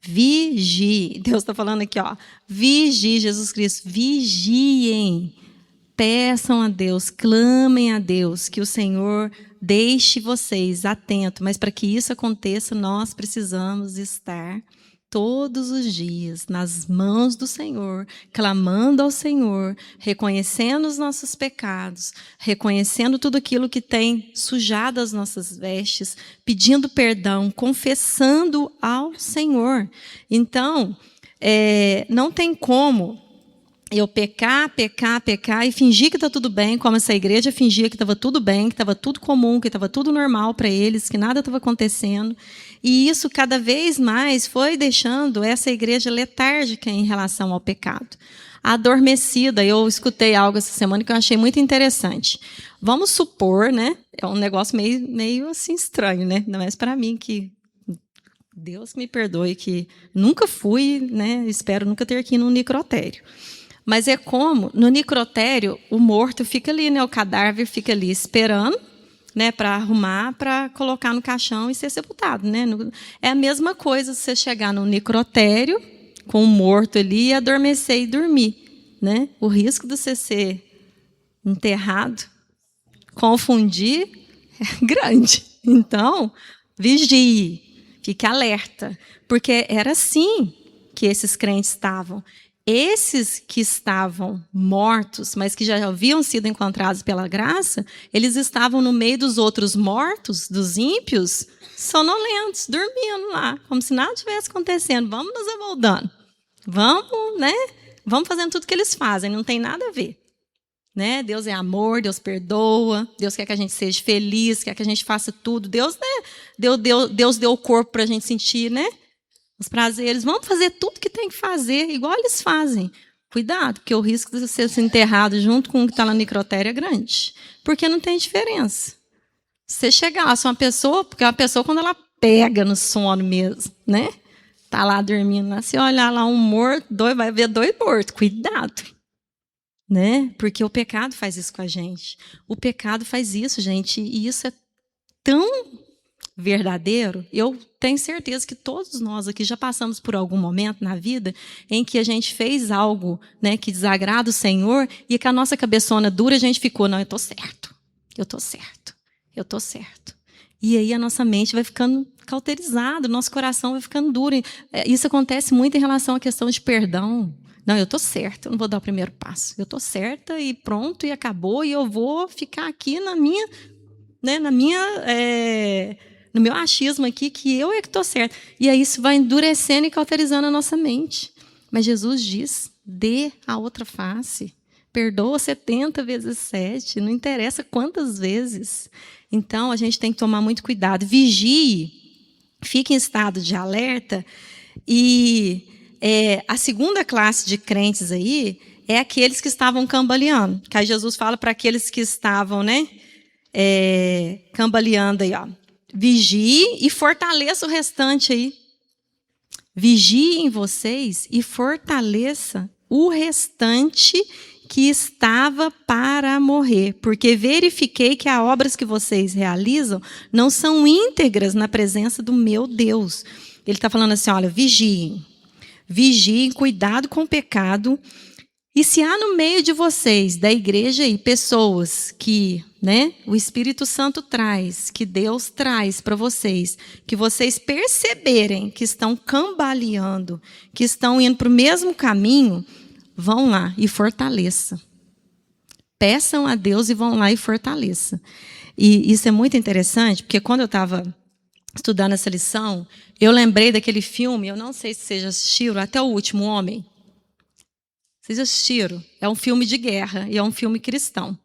Vigiem. Deus está falando aqui, ó. Vigiem, Jesus Cristo. Vigiem. Peçam a Deus, clamem a Deus, que o Senhor deixe vocês atentos. Mas para que isso aconteça, nós precisamos estar todos os dias nas mãos do Senhor, clamando ao Senhor, reconhecendo os nossos pecados, reconhecendo tudo aquilo que tem sujado as nossas vestes, pedindo perdão, confessando ao Senhor. Então, não tem como eu pecar e fingir que está tudo bem, como essa igreja fingia que estava tudo bem, que estava tudo comum, que estava tudo normal para eles, que nada estava acontecendo. E isso cada vez mais foi deixando essa igreja letárgica em relação ao pecado. Adormecida. Eu escutei algo essa semana que eu achei muito interessante. Vamos supor, né? É um negócio meio assim estranho, né? Não é para mim que... Deus me perdoe, que nunca fui, né? Espero nunca ter aqui no necrotério. Mas é como, no necrotério, o morto fica ali, né? O cadáver fica ali esperando, né? Para arrumar, para colocar no caixão e ser sepultado, né? É a mesma coisa se você chegar no necrotério, com o morto ali, e adormecer e dormir, né? O risco de você ser enterrado, confundir, é grande. Então, vigie, fique alerta, porque era assim que esses crentes estavam. esses que estavam mortos, mas que já haviam sido encontrados pela graça, eles estavam no meio dos outros mortos, dos ímpios, sonolentos, dormindo lá, como se nada tivesse acontecendo. Vamos nos amoldando. Vamos, né? Vamos fazendo tudo que eles fazem, não tem nada a ver. Né? Deus é amor, Deus perdoa, Deus quer que a gente seja feliz, quer que a gente faça tudo. Deus, né? Deus deu o corpo para a gente sentir, né? Os prazeres. Vamos fazer tudo que tem que fazer, igual eles fazem. Cuidado, porque o risco de você ser enterrado junto com o que está na necrotéria é grande. Porque não tem diferença. Você chegar lá, se uma pessoa, porque uma pessoa, quando ela pega no sono mesmo, né? Está lá dormindo, lá, se olhar lá um morto, vai ver 2 mortos. Cuidado. Né? Porque o pecado faz isso com a gente. O pecado faz isso, gente, e isso é tão verdadeiro. Eu tenho certeza que todos nós aqui já passamos por algum momento na vida em que a gente fez algo, né, que desagrada o Senhor e que a nossa cabeçona dura, a gente ficou, não, eu estou certo, eu estou certo, eu estou certo. E aí a nossa mente vai ficando cauterizada, o nosso coração vai ficando duro. Isso acontece muito em relação à questão de perdão. Não, eu estou certa, eu não vou dar o primeiro passo. Eu estou certa e pronto, e acabou, e eu vou ficar aqui no meu achismo aqui, que eu é que estou certa. E aí isso vai endurecendo e cauterizando a nossa mente. Mas Jesus diz, dê a outra face. Perdoa 70 vezes 7, não interessa quantas vezes. Então, a gente tem que tomar muito cuidado. Vigie, fique em estado de alerta e... a segunda classe de crentes aí é aqueles que estavam cambaleando. Que aí Jesus fala para aqueles que estavam, né, cambaleando aí, ó. Vigie e fortaleça o restante aí. Vigie em vocês e fortaleça o restante que estava para morrer, porque verifiquei que as obras que vocês realizam não são íntegras na presença do meu Deus. Ele está falando assim, olha, vigiem. Vigiem, cuidado com o pecado. E se há no meio de vocês, da igreja aí, pessoas que, né, o Espírito Santo traz, que Deus traz para vocês, que vocês perceberem que estão cambaleando, que estão indo para o mesmo caminho, vão lá e fortaleça. Peçam a Deus e vão lá e fortaleça. E isso é muito interessante, porque quando eu estava estudando essa lição, eu lembrei daquele filme, eu não sei se vocês já assistiram, Até o Último Homem. Vocês assistiram? É um filme de guerra e é um filme cristão.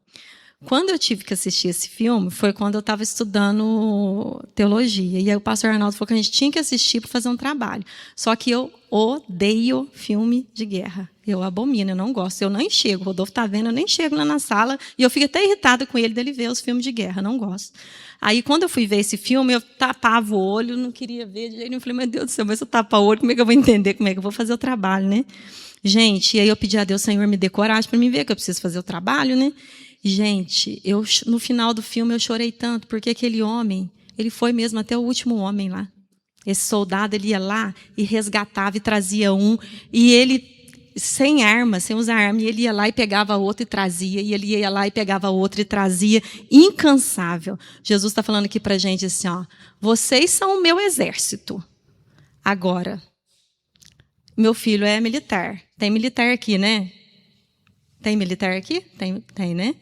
Quando eu tive que assistir esse filme, foi quando eu estava estudando teologia. E aí o pastor Arnaldo falou que a gente tinha que assistir para fazer um trabalho. Só que eu odeio filme de guerra. Eu abomino, eu não gosto. Eu nem chego, o Rodolfo está vendo, eu nem chego lá na sala. E eu fico até irritada com ele dele ver os filmes de guerra, não gosto. Aí, quando eu fui ver esse filme, eu tapava o olho, não queria ver de jeito nenhum. Eu falei, meu Deus do céu, mas se eu tapar o olho, como é que eu vou entender como é que eu vou fazer o trabalho, né? Gente, e aí eu pedi a Deus, Senhor, me dê coragem para mim ver que eu preciso fazer o trabalho, né? Gente, no final do filme eu chorei tanto, porque aquele homem, ele foi mesmo até o último homem lá. Esse soldado, ele ia lá e resgatava e trazia um, e ele, sem arma, sem usar arma, e ele ia lá e pegava outro e trazia, e ele ia lá e pegava outro e trazia, incansável. Jesus está falando aqui para a gente assim, ó, vocês são o meu exército. Agora, meu filho é militar. Tem militar aqui, né? Tem militar aqui? Tem, né?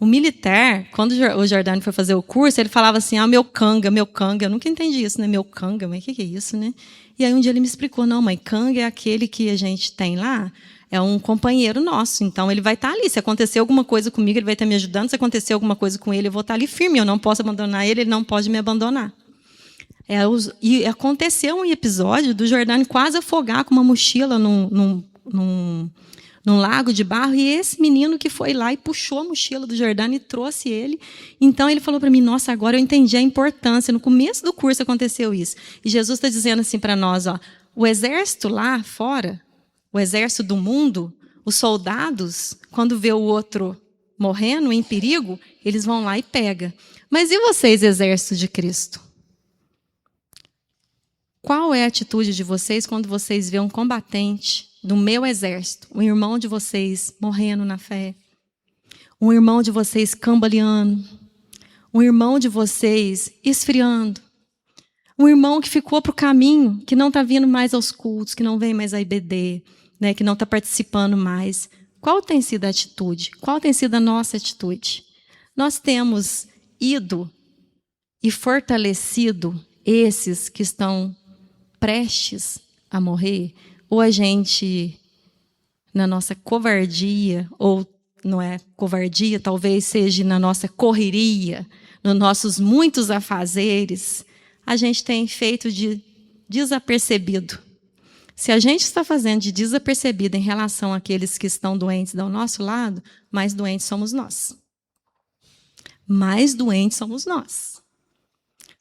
O militar, quando o Jordânio foi fazer o curso, ele falava assim, meu canga. Eu nunca entendi isso, né? Meu canga, mas o que é isso, né? E aí um dia ele me explicou, não, mãe, canga é aquele que a gente tem lá, é um companheiro nosso, então ele vai estar ali. Se acontecer alguma coisa comigo, ele vai estar me ajudando. Se acontecer alguma coisa com ele, eu vou estar ali firme. Eu não posso abandonar ele, ele não pode me abandonar. E aconteceu um episódio do Jordânio quase afogar com uma mochila num lago de barro, e esse menino que foi lá e puxou a mochila do Jordânio e trouxe ele. Então ele falou para mim, nossa, agora eu entendi a importância. No começo do curso aconteceu isso. E Jesus está dizendo assim para nós, ó, o exército lá fora, o exército do mundo, os soldados, quando vê o outro morrendo, em perigo, eles vão lá e pegam. Mas e vocês, exército de Cristo? Qual é a atitude de vocês quando vocês vêem um combatente do meu exército, um irmão de vocês morrendo na fé, um irmão de vocês cambaleando, um irmão de vocês esfriando, um irmão que ficou para o caminho, que não está vindo mais aos cultos, que não vem mais à IBD, né, que não está participando mais. Qual tem sido a atitude? Qual tem sido a nossa atitude? Nós temos ido e fortalecido esses que estão prestes a morrer? Ou a gente, na nossa covardia, ou não é covardia, talvez seja na nossa correria, nos nossos muitos afazeres, a gente tem feito de desapercebido. Se a gente está fazendo de desapercebido em relação àqueles que estão doentes ao nosso lado, mais doentes somos nós. Mais doentes somos nós.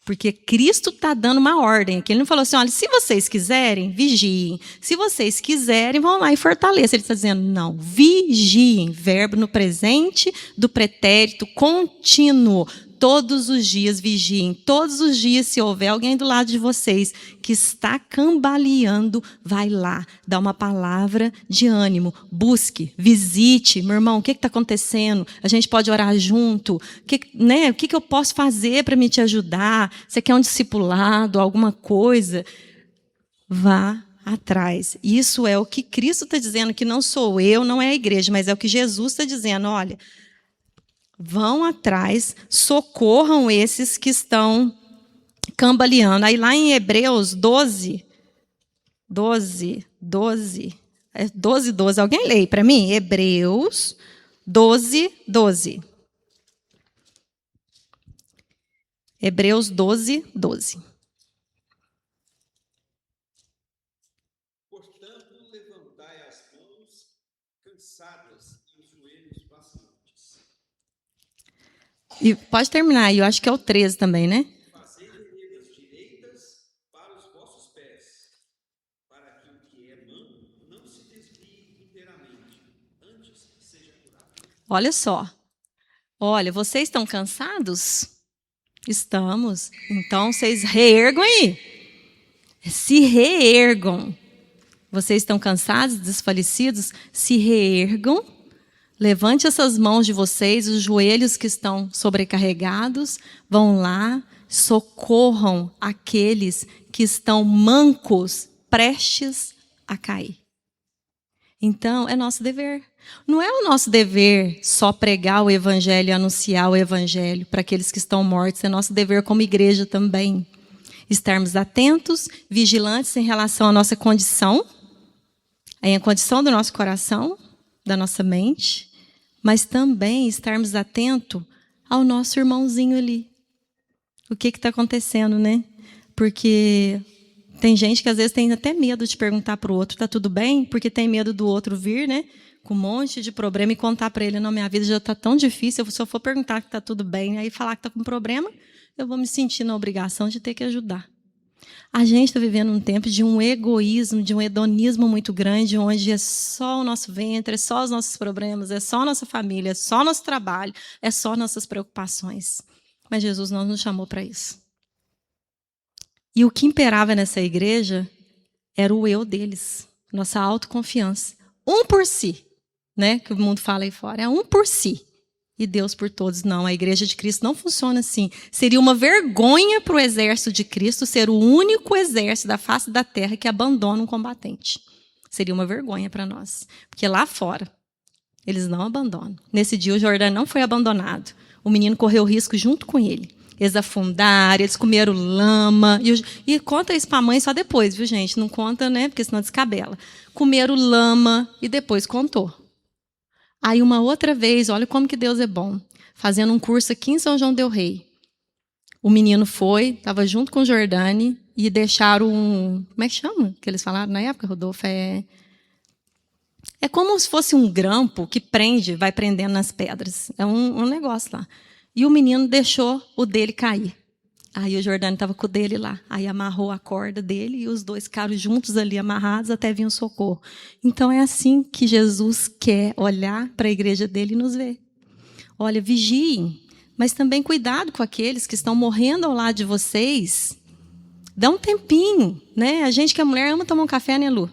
Porque Cristo está dando uma ordem aqui. Ele não falou assim, olha, se vocês quiserem, vigiem. Se vocês quiserem, vão lá e fortaleçam. Ele está dizendo, não, vigiem. Verbo no presente do pretérito contínuo. Todos os dias vigiem. Todos os dias, se houver alguém do lado de vocês que está cambaleando, vai lá, dá uma palavra de ânimo. Busque, visite. Meu irmão, o que está acontecendo? A gente pode orar junto. O que eu posso fazer para me te ajudar? Você quer um discipulado, alguma coisa? Vá atrás. Isso é o que Cristo está dizendo, que não sou eu, não é a igreja, mas é o que Jesus está dizendo. Olha, vão atrás, socorram esses que estão cambaleando. Aí lá em Hebreus 12, alguém lê para mim? Hebreus 12. Hebreus 12. Portanto, levantai as mãos cansadas e os joelhos vacilantes. E pode terminar aí, eu acho que é o 13 também, né? Fazei veredas direitas para os vossos pés, para que o que é mão não se desvie inteiramente, antes que seja curado. Olha só. Olha, vocês estão cansados? Estamos. Então, vocês reergam aí. Se reergam. Vocês estão cansados, desfalecidos? Se reergam. Levante essas mãos de vocês, os joelhos que estão sobrecarregados. Vão lá, socorram aqueles que estão mancos, prestes a cair. Então, é nosso dever. Não é o nosso dever só pregar o evangelho e anunciar o evangelho para aqueles que estão mortos. É nosso dever como igreja também. Estarmos atentos, vigilantes em relação à nossa condição, em a condição do nosso coração, da nossa mente, mas também estarmos atentos ao nosso irmãozinho ali. O que está acontecendo, né? Porque tem gente que às vezes tem até medo de perguntar para o outro, está tudo bem? Porque tem medo do outro vir, né? Com um monte de problema e contar para ele, não, minha vida já está tão difícil, se eu for perguntar que está tudo bem, aí falar que está com problema, eu vou me sentir na obrigação de ter que ajudar. A gente está vivendo um tempo de um egoísmo, de um hedonismo muito grande, onde é só o nosso ventre, é só os nossos problemas, é só a nossa família, é só nosso trabalho, é só nossas preocupações. Mas Jesus não nos chamou para isso. E o que imperava nessa igreja era o eu deles, nossa autoconfiança. Um por si, né? Que o mundo fala aí fora. É um por si. E Deus por todos. Não, a igreja de Cristo não funciona assim. Seria uma vergonha para o exército de Cristo ser o único exército da face da terra que abandona um combatente. Seria uma vergonha para nós. Porque lá fora, eles não abandonam. Nesse dia, o Jordão não foi abandonado. O menino correu risco junto com ele. Eles afundaram, eles comeram lama. E conta isso para a mãe só depois, viu, gente? Não conta, né? Porque senão descabela. Comeram lama e depois contou. Aí, uma outra vez, olha como que Deus é bom. Fazendo um curso aqui em São João del Rei. O menino foi, estava junto com o Jordane e deixaram um... Como é que chama? Que eles falaram na época, Rodolfo? É como se fosse um grampo que prende, vai prendendo nas pedras. É um negócio lá. E o menino deixou o dele cair. Aí o Jordane estava com o dele lá. Aí amarrou a corda dele e os dois ficaram juntos ali, amarrados, até vir um socorro. Então é assim que Jesus quer olhar para a igreja dele e nos ver. Olha, vigiem, mas também cuidado com aqueles que estão morrendo ao lado de vocês. Dá um tempinho, né? A gente que é mulher ama tomar um café, né, Lu?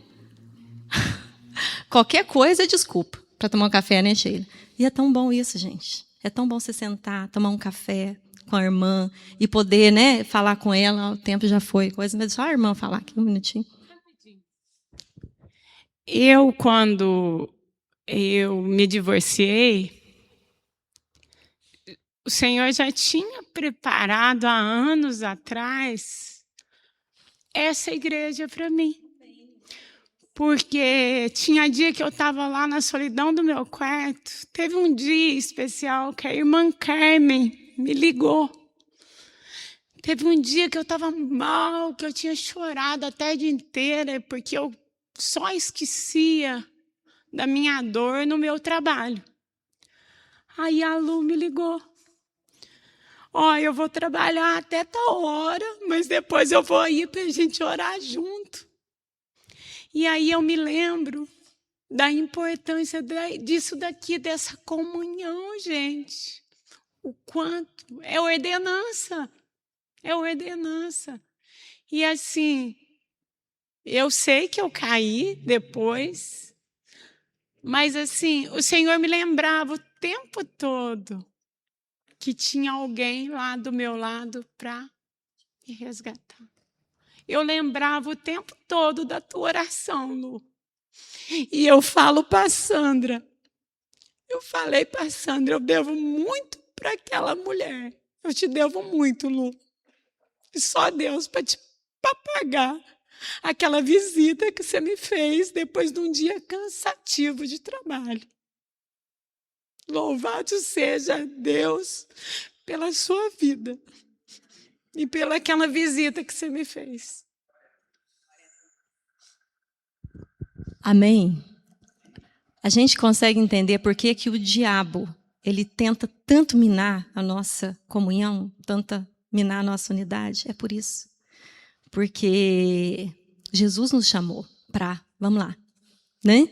Qualquer coisa é desculpa para tomar um café, né, Sheila? E é tão bom isso, gente. É tão bom você sentar, tomar um café com a irmã e poder, né, falar com ela. O tempo já foi, coisa, mas só a irmã falar aqui um minutinho. Quando eu me divorciei, o Senhor já tinha preparado há anos atrás essa igreja para mim. Porque tinha dia que eu estava lá na solidão do meu quarto. Teve um dia especial que a irmã Carmen me ligou. Teve um dia que eu estava mal, que eu tinha chorado a tarde inteira, porque eu só esquecia da minha dor no meu trabalho. Aí a Lu me ligou. Eu vou trabalhar até tal hora, mas depois eu vou ir para a gente orar junto. E aí eu me lembro da importância disso daqui, dessa comunhão, gente. O quanto é ordenança. É ordenança. E assim, eu sei que eu caí depois, mas assim, o Senhor me lembrava o tempo todo que tinha alguém lá do meu lado para me resgatar. Eu lembrava o tempo todo da tua oração, Lu. E eu falo para a Sandra, eu devo muito para aquela mulher. Eu te devo muito, Lu. E só Deus para pagar aquela visita que você me fez depois de um dia cansativo de trabalho. Louvado seja Deus pela sua vida e pela aquela visita que você me fez. Amém? A gente consegue entender por que o diabo ele tenta tanto minar a nossa comunhão, tanto minar a nossa unidade? É por isso. Porque Jesus nos chamou para, vamos lá, né?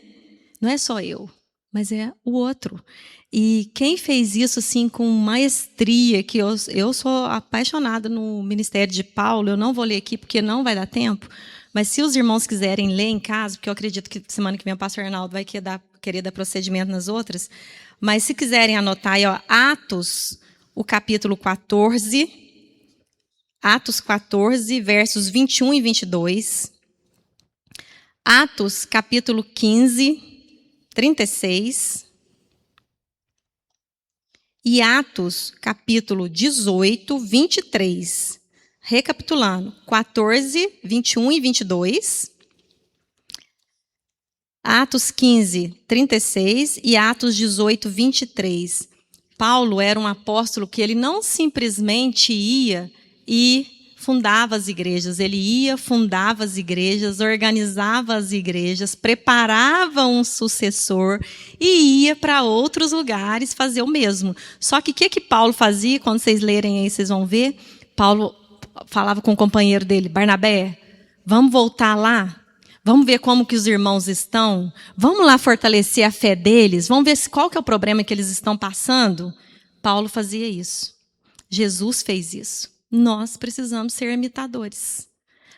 Não é só eu, mas é o outro. E quem fez isso assim com maestria, que eu sou apaixonada no ministério de Paulo, eu não vou ler aqui porque não vai dar tempo, mas se os irmãos quiserem ler em casa, porque eu acredito que semana que vem o pastor Arnaldo vai querer dar procedimento nas outras, mas se quiserem anotar aí, Atos, o capítulo 14, Atos 14, versos 21 e 22, Atos capítulo 15, 36, e Atos, capítulo 18, 23. Recapitulando, 14, 21 e 22. Atos 15, 36 e Atos 18, 23. Paulo era um apóstolo que ele não simplesmente ia e fundava as igrejas. Ele ia, fundava as igrejas, organizava as igrejas, preparava um sucessor e ia para outros lugares fazer o mesmo. Só que o que Paulo fazia? Quando vocês lerem aí, vocês vão ver. Paulo falava com o companheiro dele, Barnabé, vamos voltar lá? Vamos ver como que os irmãos estão? Vamos lá fortalecer a fé deles? Vamos ver qual que é o problema que eles estão passando? Paulo fazia isso. Jesus fez isso. Nós precisamos ser imitadores.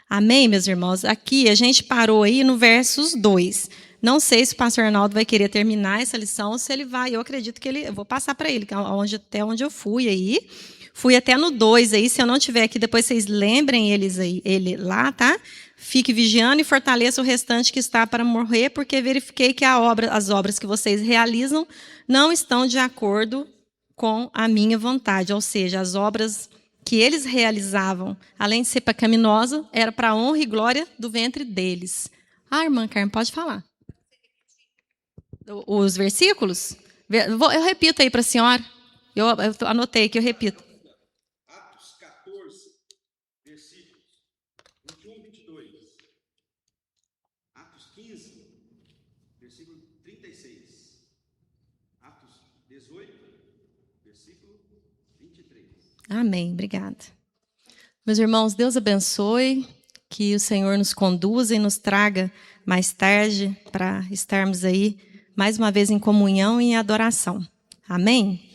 Amém, meus irmãos? Aqui a gente parou aí no versos 2. Não sei se o pastor Arnaldo vai querer terminar essa lição ou se ele vai. Eu acredito que eu vou passar para ele, até onde eu fui aí. Fui até no 2 aí. Se eu não estiver aqui, depois vocês lembrem ele lá, tá? Fique vigiando e fortaleça o restante que está para morrer, porque verifiquei que as obras que vocês realizam não estão de acordo com a minha vontade. Ou seja, as obras que eles realizavam, além de ser pecaminosa, era para a honra e glória do ventre deles. Irmã Carmen, pode falar. Os versículos? Eu repito aí para a senhora. Eu anotei que eu repito. Atos 14, versículos 21 e 22. Atos 15, versículo 36. Atos 18, versículo 23. Amém, obrigada. Meus irmãos, Deus abençoe, que o Senhor nos conduza e nos traga mais tarde para estarmos aí, mais uma vez, em comunhão e em adoração. Amém?